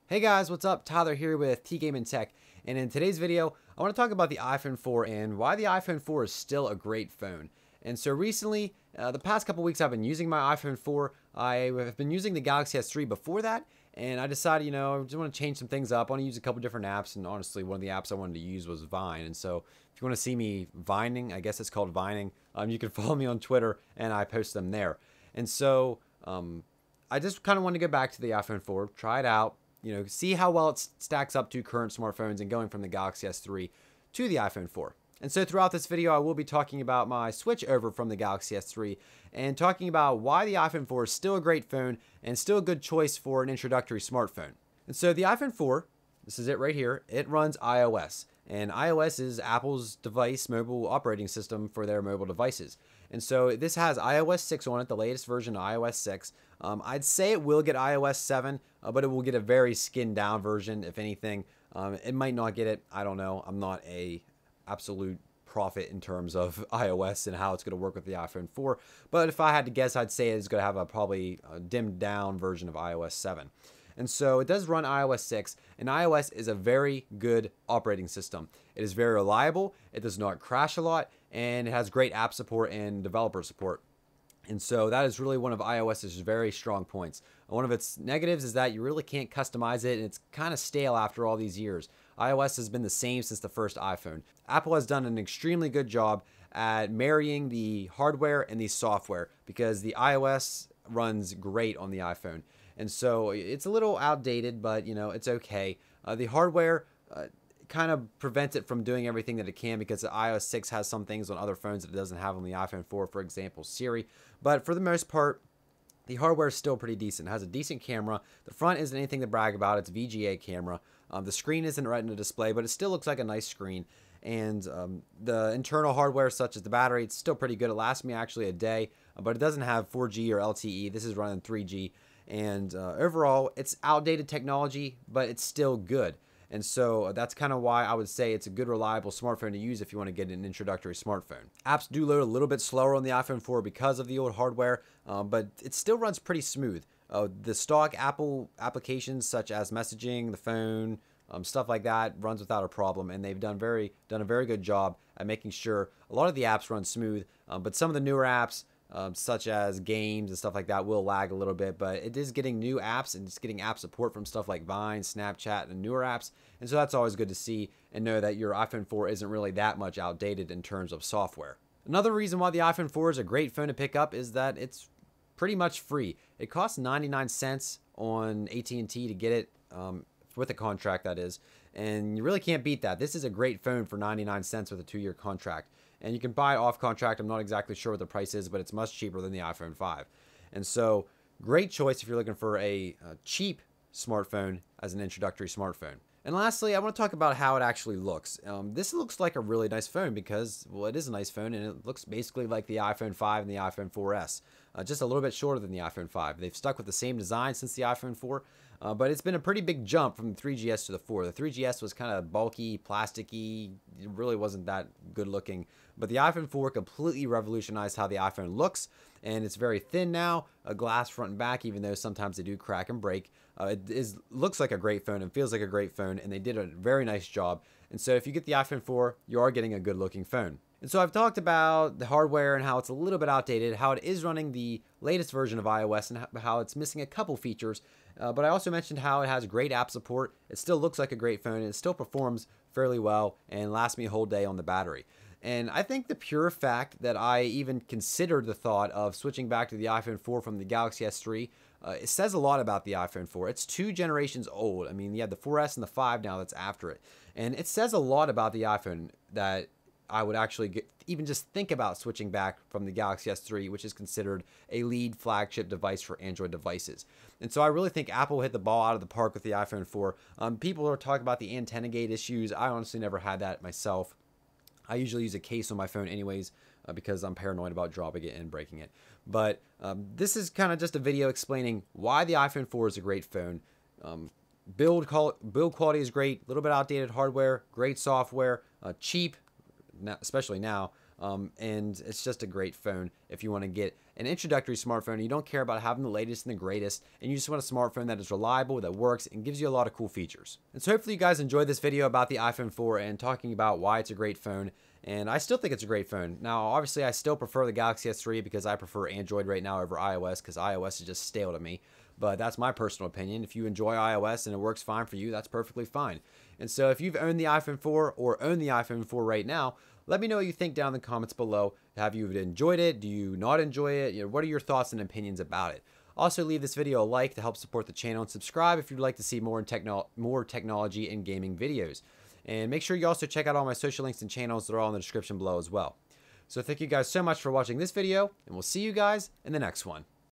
Hey guys, what's up? Tyler here with T-Game and Tech, and in today's video, I want to talk about the iPhone 4 and why the iPhone 4 is still a great phone. And so recently, the past couple weeks, I've been using my iPhone 4. I have been using the Galaxy S3 before that, and I decided, I just want to change some things up. I want to use a couple different apps, and honestly, one of the apps I wanted to use was Vine. And so, if you want to see me vining, I guess it's called vining, you can follow me on Twitter, and I post them there. And so, I just kind of want to go back to the iPhone 4, try it out, see how well it stacks up to current smartphones and going from the Galaxy S3 to the iPhone 4. And so throughout this video, I will be talking about my switch over from the Galaxy S3 and talking about why the iPhone 4 is still a great phone and still a good choice for an introductory smartphone. And so the iPhone 4, this is it right here, it runs iOS. And iOS is Apple's mobile operating system for their mobile devices. And so this has iOS 6 on it, the latest version of iOS 6. I'd say it will get iOS 7, but it will get a very skinned down version, if anything. It might not get it. I don't know. I'm not a absolute prophet in terms of iOS and how it's going to work with the iPhone 4. But if I had to guess, I'd say it's going to have probably a dimmed down version of iOS 7. And so it does run iOS 6, and iOS is a very good operating system. It is very reliable, it does not crash a lot, and it has great app support and developer support. And so that is really one of iOS's very strong points. One of its negatives is that you really can't customize it, and it's kind of stale after all these years. iOS has been the same since the first iPhone. Apple has done an extremely good job at marrying the hardware and the software because the iOS runs great on the iPhone. And so it's a little outdated, but it's okay. The hardware kind of prevents it from doing everything that it can because the iOS 6 has some things on other phones that it doesn't have on the iPhone 4, for example, Siri. But for the most part, the hardware is still pretty decent. It has a decent camera. The front isn't anything to brag about. It's a VGA camera. The screen isn't Retina display, but it still looks like a nice screen. And the internal hardware, such as the battery, it's still pretty good. It lasts me actually a day, but it doesn't have 4G or LTE. This is running 3G. And overall, it's outdated technology, but it's still good. And so that's kind of why I would say it's a good, reliable smartphone to use if you want to get an introductory smartphone. Apps do load a little bit slower on the iPhone 4 because of the old hardware, but it still runs pretty smooth. The stock Apple applications such as messaging, the phone, stuff like that runs without a problem, and they've done a very good job at making sure a lot of the apps run smooth. But some of the newer apps, such as games and stuff like that, will lag a little bit, but it is getting new apps and it's getting app support from stuff like Vine, Snapchat, and newer apps. And so that's always good to see and know that your iPhone 4 isn't really that much outdated in terms of software. Another reason why the iPhone 4 is a great phone to pick up is that it's pretty much free. It costs 99 cents on AT&T to get it, with a contract, that is, and you really can't beat that. This is a great phone for 99 cents with a 2-year contract. And you can buy off contract. I'm not exactly sure what the price is, but it's much cheaper than the iPhone 5. And so, great choice if you're looking for a cheap smartphone as an introductory smartphone. And lastly, I want to talk about how it actually looks. This looks like a really nice phone because, well, it is a nice phone, and it looks basically like the iPhone 5 and the iPhone 4S. Just a little bit shorter than the iPhone 5. They've stuck with the same design since the iPhone 4, but it's been a pretty big jump from the 3GS to the 4. The 3GS was kind of bulky, plasticky, it really wasn't that good looking. But the iPhone 4 completely revolutionized how the iPhone looks, and it's very thin now, a glass front and back, even though sometimes they do crack and break. Looks like a great phone and feels like a great phone, and they did a very nice job. And so if you get the iPhone 4, you are getting a good looking phone. And so I've talked about the hardware and how it's a little bit outdated, how it is running the latest version of iOS, and how it's missing a couple features. But I also mentioned how it has great app support. It still looks like a great phone, and it still performs fairly well and lasts me a whole day on the battery. And I think the pure fact that I even considered the thought of switching back to the iPhone 4 from the Galaxy S3, it says a lot about the iPhone 4. It's 2 generations old. I mean, you have the 4S and the 5 now that's after it. And it says a lot about the iPhone that I would actually even just think about switching back from the Galaxy S3, which is considered a lead flagship device for Android devices. And so I really think Apple hit the ball out of the park with the iPhone 4. People are talking about the antenna gate issues. I honestly never had that myself. I usually use a case on my phone anyways because I'm paranoid about dropping it and breaking it. But this is kind of just a video explaining why the iPhone 4 is a great phone. Build quality is great, a little bit outdated hardware, great software, cheap, especially now, And it's just a great phone if you want to get an introductory smartphone and you don't care about having the latest and the greatest, and you just want a smartphone that is reliable, that works, and gives you a lot of cool features. And so hopefully you guys enjoyed this video about the iPhone 4 and talking about why it's a great phone. And I still think it's a great phone. Now, obviously, I still prefer the Galaxy S3 because I prefer Android right now over iOS because iOS is just stale to me. But that's my personal opinion. If you enjoy iOS and it works fine for you, that's perfectly fine. And so if you've owned the iPhone 4 or own the iPhone 4 right now, let me know what you think down in the comments below. Have you enjoyed it? Do you not enjoy it? What are your thoughts and opinions about it? Also, leave this video a like to help support the channel, and subscribe if you'd like to see more technology and gaming videos. And make sure you also check out all my social links and channels that are all in the description below as well. So thank you guys so much for watching this video, and we'll see you guys in the next one.